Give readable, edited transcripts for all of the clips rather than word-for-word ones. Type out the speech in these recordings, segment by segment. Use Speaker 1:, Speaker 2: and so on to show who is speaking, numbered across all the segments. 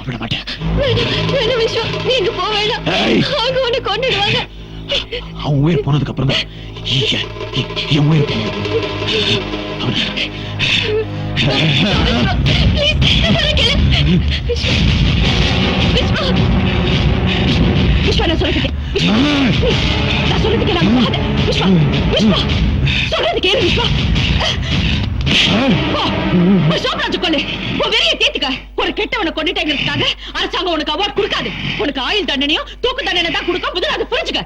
Speaker 1: விட மாட்டேன். அவன் உயிர் போனதுக்கு அப்புறம் தான் என் உயிர்
Speaker 2: ஒரு கெட்டவனை கொண்டுட்டேங்கிறதுக்காக அரசாங்கம் உனக்கு அவார்ட் கொடுக்காது. உனக்கு ஆயுள் தண்டனையும் தூக்கு தண்டனை தான் கொடுக்கும். முதல்ல அதை புரிஞ்சுக்க.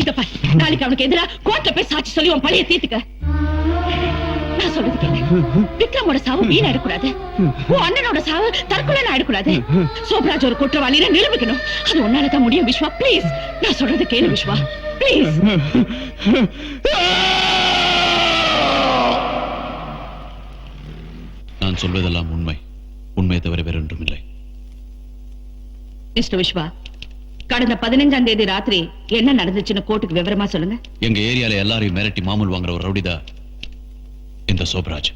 Speaker 2: இதப்ப நாளைக்கு அவனுக்கு எதிரா கோர்ட்ல போய் சாட்சி சொல்லி உன் பழைய தீர்த்துக்க. நான் சொல்றது கேளு. விக்ரமோட சாவு வீணா ஆயிடக்கூடாது. உன் அண்ணனோட சாவு தற்கொலை ஆயிடக்கூடாது. சோப்ராஜ் ஒரு குற்றவாளியை நிரூபிக்கணும். அது உன்னாலதான் முடியும் விஸ்வா. பிளீஸ் நான் சொல்றது கேளு விஸ்வா. பிளீஸ்.
Speaker 1: நான் சொல்வதெல்லாம் உண்மை. உண்மையை தவிர வேற ஒன்றும் இல்லை.
Speaker 2: மிஸ்டர் விஸ்வா, கடந்த 15ஆம் தேதி ராத்திரி என்ன நடந்துச்சுன்னு கோர்ட்டுக்கு விவரமா சொல்லுங்க.
Speaker 1: எங்க ஏரியால எல்லாரையும் மிரட்டி மாமூல் வாங்குற ஒரு ரவுடிதா இந்த சோப்ராஜ்.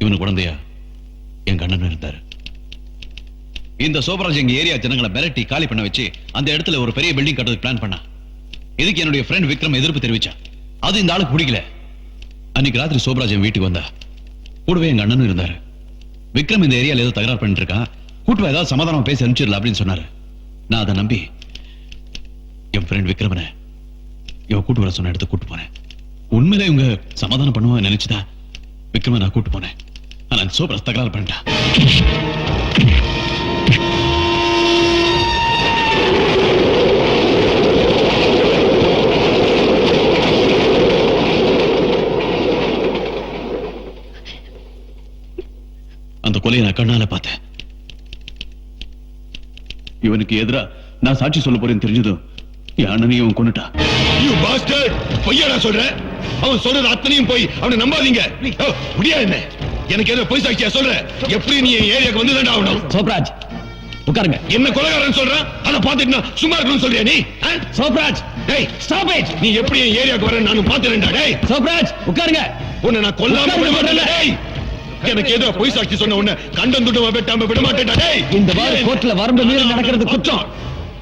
Speaker 1: இவனு குழந்தையா எங்க அண்ணன் இருந்தாரு. இந்த சோப்ராஜ் எங்க ஏரியா ஜனங்களை மிரட்டி காலி பண்ண வச்சு அந்த இடத்துல ஒரு பெரிய பில்டிங் கட்டுறதுக்கு பிளான் பண்ணா. இதுக்கு என்னுடைய ஃப்ரெண்ட் விக்ரம் எதிர்ப்பு தெரிவிச்சா. அது இந்த ஆளுக்கு பிடிக்கல. அன்னைக்கு ராத்திரி சோப்ராஜ் என் வீட்டுக்கு வந்தா. கூடவே எங்க அண்ணனும் இருந்தாரு. விக்ரம் இந்த ஏரியால ஏதோ தகராறு பண்ணிட்டு இருக்கான், கூட்டு ஏதாவது சமாதானம் பேசி அனுப்பிச்சிடல அப்படின்னு சொன்னாரு. நான் அதை நம்பி என் ஃப்ரெண்ட் விக்ரமனை இவன் கூட்டு வர சொன்ன இடத்துக்கு கூட்டு போனேன். உண்மையில இவங்க சமாதானம் பண்ணுவாங்க நினைச்சுதான் விக்ரம நான் கூட்டு போனேன். ஆனா சோப்ராஜ் தகராறு பண்ணிட்டான். அந்த கொலையை நான் கண்ணால பார்த்தேன். இவனுக்கு எதிரா நான் சாட்சி சொல்ல போறேன்னு தெரிஞ்சதும் என் அண்ணனையும் கொன்னுட்டா. பொய்யாடா சொல்ற? அவன் சொல்றது அத்தனையும் போய் அவனை நம்பாதீங்க. முடியாது. என்ன எனக்கு ஏதோ பொய் சாட்சியா சொல்ற? எப்படி நீ ஏரியாக்கு வந்து தான் ஆகணும்? சோப்ராஜ் உட்காருங்க. என்ன கொலைகாரன் சொல்றான் அதை பார்த்துட்டு நான் சும்மா இருக்கணும்னு சொல்றியா நீ? சோப்ராஜ் டேய் ஸ்டாப் இட். நீ எப்படி ஏரியாக்கு வர நான் பார்த்துறேன்டா. டேய் சோப்ராஜ் உட்காருங்க. உன்னை நான் கொல்லாம விட மாட்டேன். டேய் எனக்கு ஏதோ பொய் சாட்சி சொன்ன உன்னை கண்டம் துண்டமா வெட்டாம விட மாட்டேன்டா. டேய் இந்த வார கோர்ட்ல வரம்பு மீறி நடக்கிறது குற்றம்.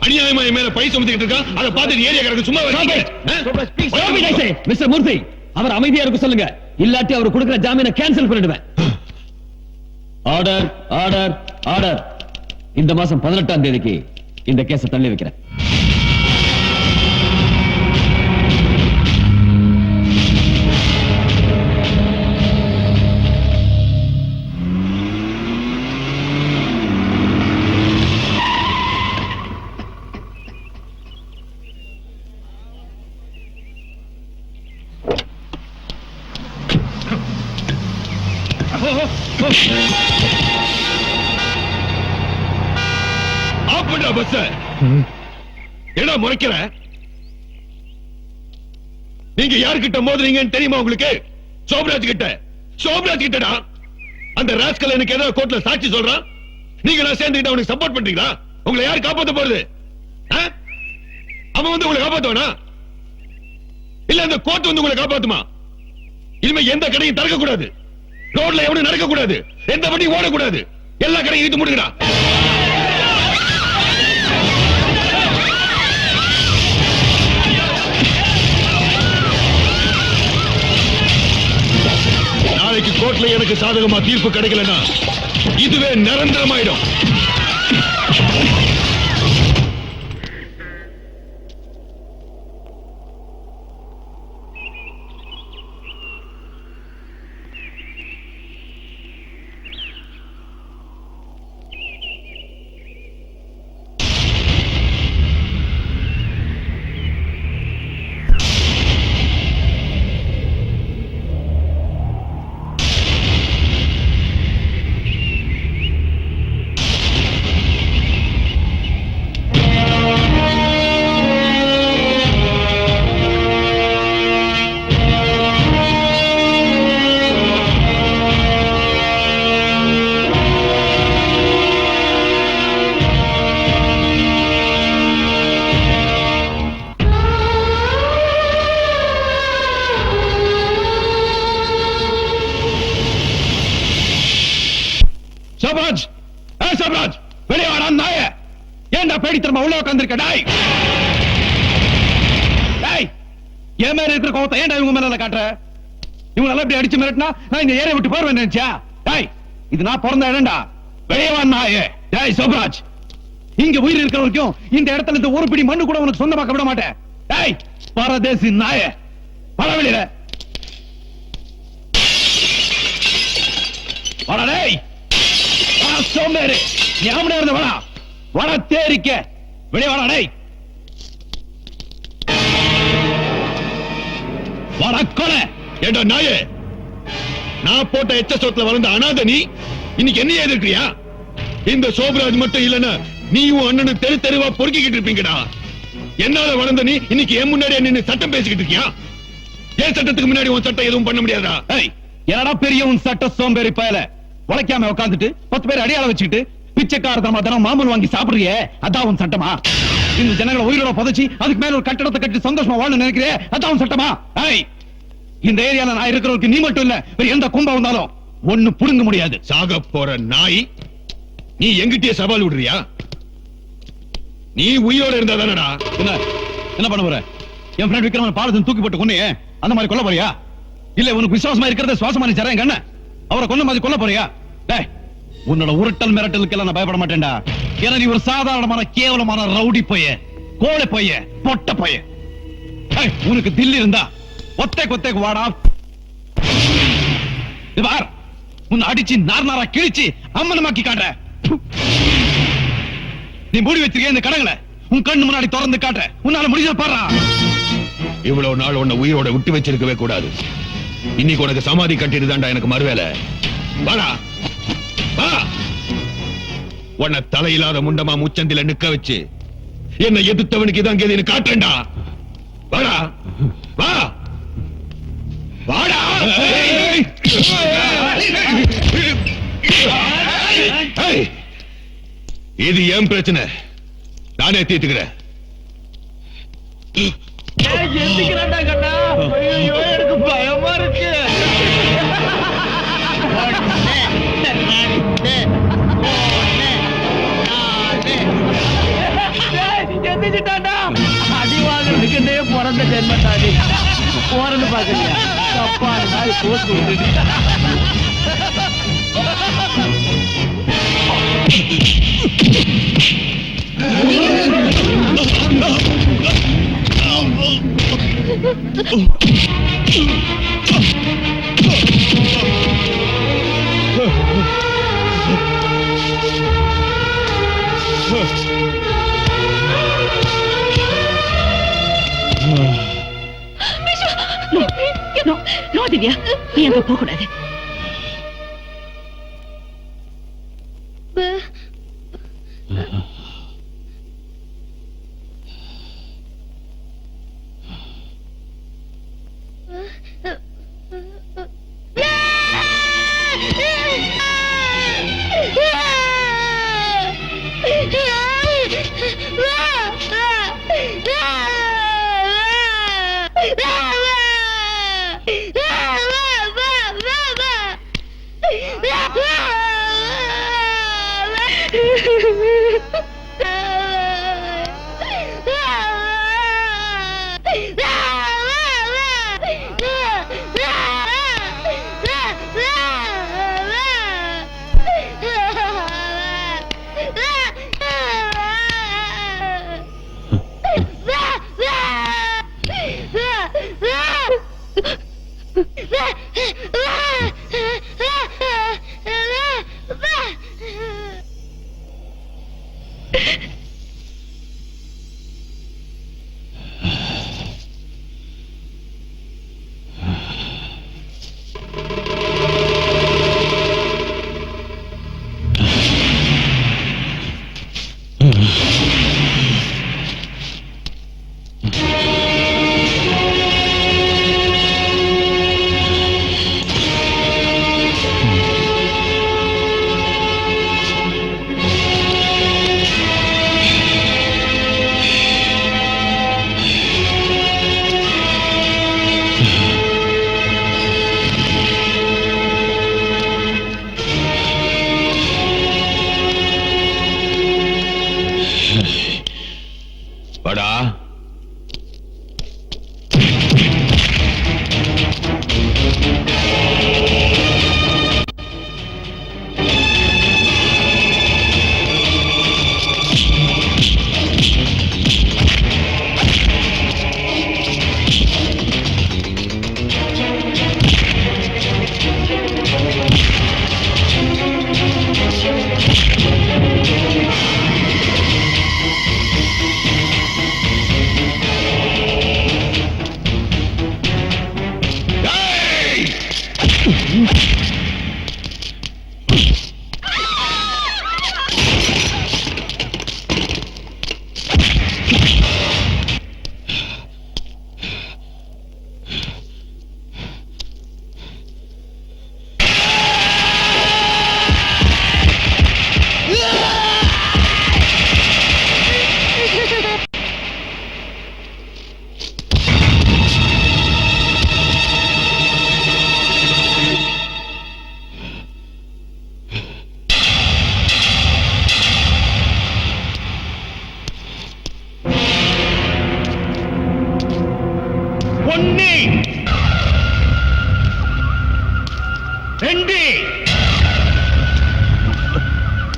Speaker 1: அநியாயமா என் மேல பழி சுமத்திட்டு இருக்கான். அதை பார்த்துட்டு ஏரியாக்காரங்க சும்மா வரீங்க. மிஸ்டர் மூர்த்தி அவர் அமைதியா இருக்க சொல்லுங்க. இல்லாட்டி அவர் கொடுக்கிற ஜாமீனை கேன்சல் பண்ணிடுவேன். Order order order. இந்த மாசம் 18ஆம் தேதிக்கு இந்த கேஸை தள்ளி வைக்கிறேன். என்ன முறைக்கிற? நீங்க யாருக்கிட்ட மோதுறீங்கன்னு தெரியுமா உங்களுக்கு? சோப்ராஜ் கிட்ட. சோப்ராஜ் கிட்டடா. அந்த ராஸ்கல் எனக்கு ஏதோ கோர்ட்ல சாட்சி சொல்றான். நீங்க எல்லாம் சேர்ந்துட்டு அவனுக்கு சப்போர்ட் பண்றீங்களா? உங்களை யார் காப்பாத்த போறது? அவன் வந்து உங்களை காப்பாத்துவானா? இல்ல அந்த கோர்ட் வந்து உங்களை காப்பாத்துமா? இனிமே எந்த கடையும் திறக்க கூடாது. ரோட்ல எவனும் நடக்க கூடாது. எந்த வண்டியும் ஓடக்கூடாது. எல்லா கடையும் இழுத்து மூடுங்கடா. நாளைக்கு கோர்ட்ல எனக்கு சாதகமா தீர்ப்பு கிடைக்கலன்னா இதுவே நிரந்தரமாயிடும். சோப்ராஜ் வெளியே வாடா நாய. ஏன்டா பேடித்தனமா உள்ள உட்கார்ந்திருக்க? டாய் டாய், என் மேல இருக்கிற கோவத்தை ஏன்டா இவங்க மேல காட்டுற? இவங்க எல்லாம் இப்படி அடிச்சு மிரட்டினா நான் இந்த ஏரியா விட்டு போறேன் நினைச்சா? டாய், இது நான் பிறந்த இடம்டா. வெளியே வா நாயே. டாய் சோப்ராஜ், இங்க உயிர் இருக்கிற வரைக்கும் இந்த இடத்துல இந்த ஒரு பிடி மண்ணு கூட உனக்கு சொந்தமாக்க விட மாட்டேன். டாய் பரதேசி நாயே, வர வெளியில வாடா. டேய் வா சோம்பேறி, நீ ஆம்பளை இருந்த வாடா. வட தேரிக்க வெளியே வாடா. டேய் வாடா கொலை. ஏண்டா நாயே, நான் போட்ட எச்ச சோத்துல வளர்ந்த அனாதை நீ இன்னைக்கு என்ன எதிர்க்கிறியா? இந்த சோப்ராஜ் மட்டும் இல்லன்னா நீயும் அண்ணனும் தெரு தெருவா பொறுக்கிக்கிட்டு இருப்பீங்கடா. என்னால வளர்ந்த நீ இன்னைக்கு என் முன்னாடி நின்னு சட்டம் பேசிக்கிட்டு இருக்கியா? ஏன் சட்டத்துக்கு முன்னாடி உன் சட்டம் எதுவும் பண்ண முடியாதா? என்னடா பெரிய உன் சட்ட சோம்பேறி பயல, உழைக்காம உட்காந்துட்டு 10 பேர் அடியாள வச்சுக்கிட்டு பிச்சைக்காரத்தனமா தினம் மாமூல் வாங்கி சாப்பிடுறியே, அதான் உன் சட்டமா? இந்த ஜனங்களை உயிரோட புதைச்சி அதுக்கு மேல ஒரு கட்டடத்தை கட்டி சந்தோஷமா வாழ நினைக்கிறே, அதான் உன் சட்டமா? இந்த ஏரியால நான் இருக்கிறவருக்கு நீ மட்டும் இல்ல, வேற எந்த கும்பம் வந்தாலும் ஒண்ணு புடுங்க முடியாது. சாக போற நாய், நீ எங்கிட்டே சவால் விடுறியா? நீ உயிரோட இருந்தா தானடா. என்ன பண்ண போற? என் ஃப்ரெண்ட் விக்ரமன் பாலத்தின் தூக்கி போட்டு கொன்னே, அந்த மாதிரி கொல்ல போறியா? இல்ல உனக்கு விசுவாசமா இருக்கிறத சுவாசமா நீ தரேன் கண்ண, அவரை கொன்ன மாதிரி கொல்ல போறியா? டேய், உன்னோட உருட்டல் மிரட்டலுக்கு எல்லாம் நான் பயப்பட மாட்டேன்டா. ஏன்னா நீ ஒரு சாதாரணமான கேவலமான ரவுடி பைய, கோழை பைய, பொட்ட பைய. உனக்கு தில்லி இருந்தா ஒத்தைக்கு வாடா. பார், உன்னை அடிச்சு நார்நாரா கிழிச்சு அம்மனமாக்கி காட்டுற. நீ மூடி வச்சிருக்க இந்த கடங்களை உன் கண்ணு முன்னாடி திறந்து காட்டுற. உன்னால முடிஞ்ச பாரு. இவ்வளவு நாள் உன்னை உயிரோட விட்டு வச்சிருக்கவே கூடாது. இன்னைக்கு உனக்கு சமாதி கட்டிட்டு தான்டா எனக்கு மறுவேலை. வாடா வா. உன்னை தலையில்லாத முண்டமா முச்சந்தில நிக்க வச்சு என்னை எதிர்த்தவனுக்கு இதான் கேது காட்டுறேன்டா. வாடா வா வாடா. இது ஏன் பிரச்சனை, நானே தீர்த்துக்கிறேன்.
Speaker 3: எனக்கு பயமா இருக்கு. அடி வாங்குறதுக்குன்னே பிறந்த ஜென்மத்தாடி போறன்னு பாக்குறியா? தப்பான நாய் போட்டு
Speaker 2: நோ திவ்யா, நீ அங்க போக கூடாது.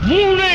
Speaker 3: மூணு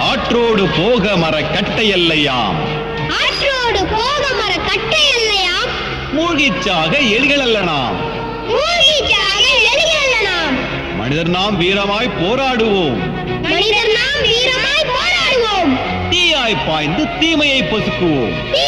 Speaker 4: ஆற்றோடு போக மர கட்டையல்லையாம்,
Speaker 5: ஆற்றோடு போக மர கட்டை இல்லையாம்,
Speaker 4: மூழ்கிச்சாக எலிகள் அல்லனாம்.
Speaker 5: மூழ்கிச்சாக எலிகள் நாம்.
Speaker 4: மனிதர் நாம் வீரமாய் போராடுவோம்,
Speaker 5: மனிதர் நாம் வீரமாய் போராடுவோம்,
Speaker 4: தீயாய் பாய்ந்து தீமையை பொசுக்குவோம்.
Speaker 5: தீ